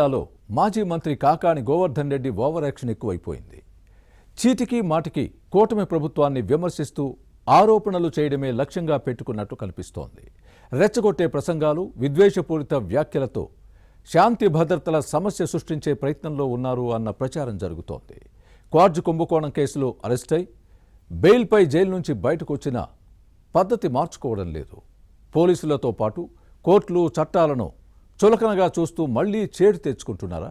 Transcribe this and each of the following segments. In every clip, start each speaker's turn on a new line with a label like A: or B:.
A: జిల్లాలో మాజీ మంత్రి కాకాని గోవర్ధన్ రెడ్డి ఓవర్ యాక్షన్ ఎక్కువైపోయింది. చీటికి మాటికి కూటమి ప్రభుత్వాన్ని విమర్శిస్తూ ఆరోపణలు చేయడమే లక్ష్యంగా పెట్టుకున్నట్టు కనిపిస్తోంది. రెచ్చగొట్టే ప్రసంగాలు, విద్వేషపూరిత వ్యాఖ్యలతో శాంతి భద్రతల సమస్య సృష్టించే ప్రయత్నంలో ఉన్నారు అన్న ప్రచారం జరుగుతోంది. క్వార్జ్ కుంభకోణం కేసులో అరెస్టై బెయిల్పై జైలు నుంచి బయటకు వచ్చిన పద్ధతి మార్చుకోవడం లేదు. పోలీసులతో పాటు కోర్టులు చట్టాలను చులకనగా చూస్తూ మళ్లీ చేటు తెచ్చుకుంటున్నారా?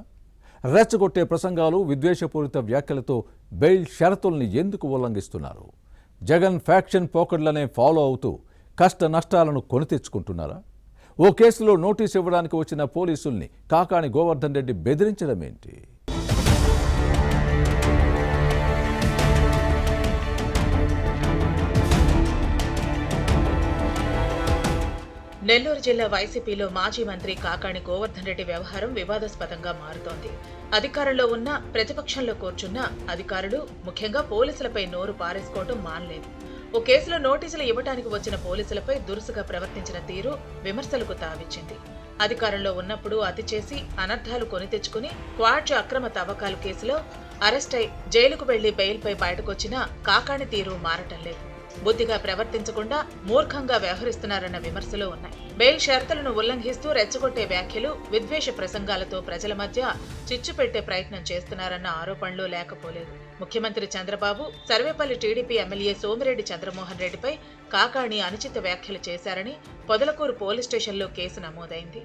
A: రెచ్చగొట్టే ప్రసంగాలు, విద్వేషపూరిత వ్యాఖ్యలతో బెయిల్ షరతుల్ని ఎందుకు ఉల్లంఘిస్తున్నారు? జగన్ ఫ్యాక్షన్ పోకడ్లనే ఫాలో అవుతూ కష్ట నష్టాలను కొని తెచ్చుకుంటున్నారా? ఓ కేసులో నోటీసు ఇవ్వడానికి వచ్చిన పోలీసుల్ని కాకాని గోవర్ధన్ రెడ్డి బెదిరించడం ఏంటి?
B: నెల్లూరు జిల్లా వైసీపీలో మాజీ మంత్రి కాకాని గోవర్ధన్ రెడ్డి వ్యవహారం వివాదాస్పదంగా మారుతోంది. అధికారంలో ఉన్న, ప్రతిపక్షంలో కూర్చున్న అధికారులు, ముఖ్యంగా పోలీసులపై నోరు పారేసుకోవడం మానలేదు. ఓ కేసులో నోటీసులు ఇవ్వడానికి వచ్చిన పోలీసులపై దురుసుగా ప్రవర్తించిన తీరు విమర్శలకు తావిచ్చింది. అధికారంలో ఉన్నప్పుడు అతి చేసి అనర్థాలు కొని తెచ్చుకుని క్వార్జ్ అక్రమ తవ్వకాలు కేసులో అరెస్ట్ అయి జైలుకు వెళ్లి బెయిల్పై బయటకొచ్చిన కాకాని తీరు మారటం లేదు. బుద్ధిగా ప్రవర్తించకుండా మూర్ఖంగా వ్యవహరిస్తున్నారన్న విమర్శలు ఉన్నాయి. బెయిల్ షరతులను ఉల్లంఘిస్తూ రెచ్చగొట్టే వ్యాఖ్యలు, విద్వేష ప్రసంగాలతో ప్రజల మధ్య చిచ్చు పెట్టే ప్రయత్నం చేస్తున్నారన్న ఆరోపణలు లేకపోలేదు. ముఖ్యమంత్రి చంద్రబాబు, సర్వేపల్లి టీడీపీ ఎమ్మెల్యే సోమిరెడ్డి చంద్రమోహన్ రెడ్డిపై కాకాని అనుచిత వ్యాఖ్యలు చేశారని పొదలకూరు పోలీస్ స్టేషన్లో కేసు నమోదైంది.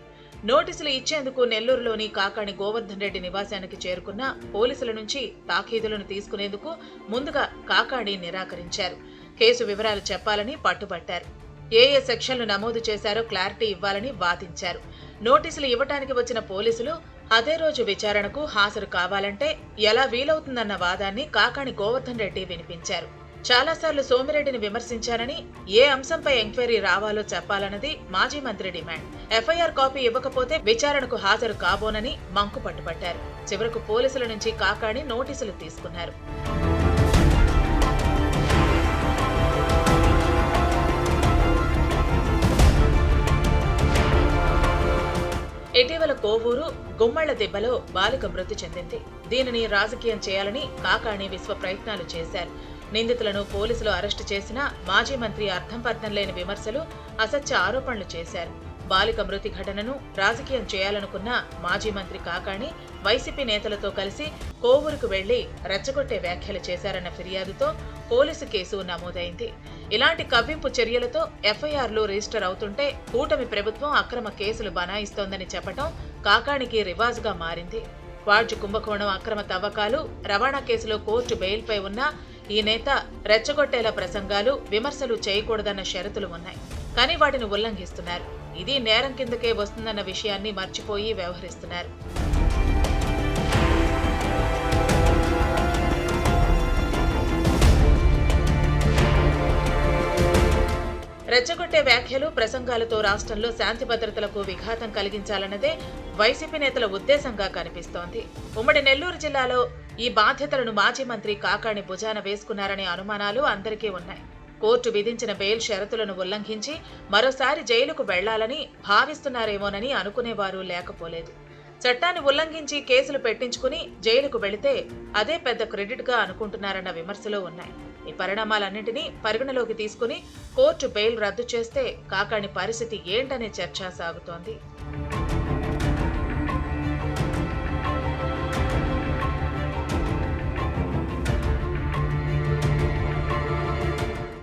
B: నోటీసులు ఇచ్చేందుకు నెల్లూరులోని కాకాని గోవర్ధన్ రెడ్డి నివాసానికి చేరుకున్న పోలీసుల నుంచి తాకీదులను తీసుకునేందుకు ముందుగా కాకాని నిరాకరించారు. కేసు వివరాలు చెప్పాలని పట్టుబట్టారు. ఏ సెక్షన్లు నమోదు చేశారో క్లారిటీ ఇవ్వాలని వాదించారు. నోటీసులు ఇవ్వటానికి వచ్చిన పోలీసులు అదే రోజు విచారణకు హాజరు కావాలంటే ఎలా వీలవుతుందన్న వాదాన్ని కాకాని గోవర్ధన్ రెడ్డి వినిపించారు. చాలాసార్లు సోమిరెడ్డిని విమర్శించారని, ఏ అంశంపై ఎంక్వైరీ రావాలో చెప్పాలన్నది మాజీ మంత్రి డిమాండ్. ఎఫ్ఐఆర్ కాపీ ఇవ్వకపోతే విచారణకు హాజరు కాబోనని మంకు పట్టుబట్టారు. చివరకు పోలీసుల నుంచి కాకాని నోటీసులు తీసుకున్నారు. ఇటీవల కోవూరు గుమ్మళ్ల దెబ్బలో బాలిక మృతి చెందింది. దీనిని రాజకీయం చేయాలని కాకాని విశ్వ ప్రయత్నాలు చేశారు. నిందితులను పోలీసులు అరెస్టు చేసినా మాజీ మంత్రి అర్థం పర్థం లేని విమర్శలు, అసత్య ఆరోపణలు చేశారు. బాలిక మృతి ఘటనను రాజకీయం చేయాలనుకున్న మాజీ మంత్రి కాకాని వైసీపీ నేతలతో కలిసి కోవూరుకు వెళ్లి రెచ్చగొట్టే వ్యాఖ్యలు చేశారన్న ఫిర్యాదుతో పోలీసు కేసు నమోదైంది. ఇలాంటి కవ్వింపు చర్యలతో ఎఫ్ఐఆర్లు రిజిస్టర్ అవుతుంటే కూటమి ప్రభుత్వం అక్రమ కేసులు బనాయిస్తోందని చెప్పడం కాకానికి రివాజుగా మారింది. క్వార్జ్ కుంభకోణం అక్రమ తవ్వకాలు, రవాణా కేసులో కోర్టు బెయిల్పై ఉన్న ఈ నేత రెచ్చగొట్టేలా ప్రసంగాలు, విమర్శలు చేయకూడదన్న షరతులు ఉన్నాయి. కానీ వాటిని ఉల్లంఘిస్తున్నారు. ఇది నేరం కిందకే వస్తుందన్న విషయాన్ని మర్చిపోయి వ్యవహరిస్తున్నారు. రెచ్చగొట్టే వ్యాఖ్యలు, ప్రసంగాలతో రాష్ట్రంలో శాంతి భద్రతలకు విఘాతం కలిగించాలన్నదే వైసీపీ నేతల ఉద్దేశంగా కనిపిస్తోంది. ఉమ్మడి నెల్లూరు జిల్లాలో ఈ బాధ్యతలను మాజీ మంత్రి కాకాని భుజాన వేసుకున్నారనే అనుమానాలు అందరికీ ఉన్నాయి. కోర్టు విధించిన బెయిల్ షరతులను ఉల్లంఘించి మరోసారి జైలుకు వెళ్లాలని భావిస్తున్నారేమోనని అనుకునేవారు లేకపోలేదు. చట్టాన్ని ఉల్లంఘించి కేసులు పెట్టించుకుని జైలుకు వెళితే అదే పెద్ద క్రెడిట్గా అనుకుంటున్నారన్న విమర్శలు ఉన్నాయి. ఈ పరిణామాలన్నింటినీ పరిగణలోకి తీసుకుని కోర్టు బెయిల్ రద్దు చేస్తే కాకాని పరిస్థితి ఏంటనే చర్చ సాగుతోంది.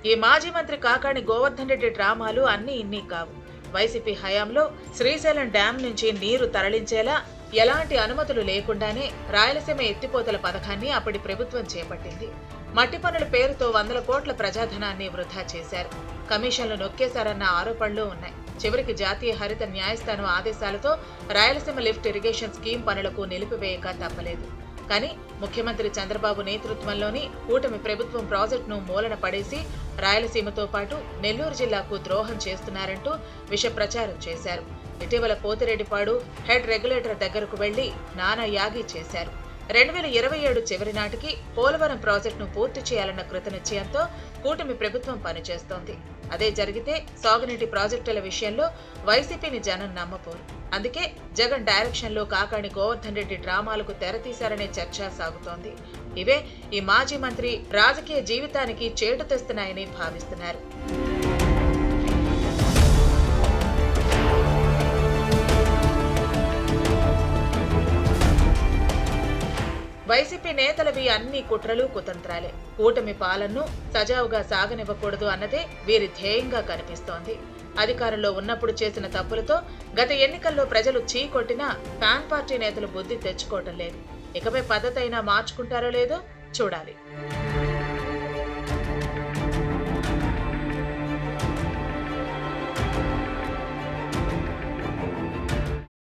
B: ఈ మాజీ మంత్రి కాకాని గోవర్ధన్ రెడ్డి డ్రామాలు అన్నీ ఇన్ని కావు. వైసీపీ హయాంలో శ్రీశైలం డ్యాం నుంచి నీరు తరలించేలా ఎలాంటి అనుమతులు లేకుండానే రాయలసీమ ఎత్తిపోతల పథకాన్ని అప్పటి ప్రభుత్వం చేపట్టింది. మట్టి పనుల పేరుతో 100 కోట్ల ప్రజాధనాన్ని వృధా చేశారు. కమిషన్లు నొక్కేశారన్న ఆరోపణలు ఉన్నాయి. చివరికి జాతీయ హరిత న్యాయస్థానం ఆదేశాలతో రాయలసీమ లిఫ్ట్ ఇరిగేషన్ స్కీమ్ పనులకు నిలిపివేయక తప్పలేదు. కానీ ముఖ్యమంత్రి చంద్రబాబు నేతృత్వంలోని కూటమి ప్రభుత్వం ప్రాజెక్టును మూలన పడేసి రాయలసీమతో పాటు నెల్లూరు జిల్లాకు ద్రోహం చేస్తున్నారంటూ విష ప్రచారం చేశారు. ఇటీవల పోతిరెడ్డిపాడు హెడ్ రెగ్యులేటర్ దగ్గరకు వెళ్లి నానా యాగి చేశారు. 2027 చివరి నాటికి పోలవరం ప్రాజెక్టును పూర్తి చేయాలన్న కృతనిశ్చయంతో కూటమి ప్రభుత్వం పనిచేస్తోంది. అదే జరిగితే సాగునీటి ప్రాజెక్టుల విషయంలో వైసీపీని జనం నమ్మపోరు. అందుకే జగన్ డైరెక్షన్ లో కాకాణి గోవర్ధన్ రెడ్డి డ్రామాలకు తెరతీశారనే చర్చ సాగుతోంది. ఇవే ఈ మాజీ మంత్రి రాజకీయ జీవితానికి చేటు తెస్తున్నాయని భావిస్తున్నారు. వైసీపీ నేతలవి అన్ని కుట్రలు కుతంత్రాలే. కూటమి పాలనను సజావుగా సాగనివ్వకూడదు అన్నదే వీరి ధ్యేయంగా కనిపిస్తోంది. అధికారంలో ఉన్నప్పుడు చేసిన తప్పులతో గత ఎన్నికల్లో ప్రజలు చీకొట్టినా ఫ్యాన్ పార్టీ నేతలు బుద్ధి తెచ్చుకోవటం లేదు. ఇకపై పద్ధతి అయినా మార్చుకుంటారో లేదో చూడాలి.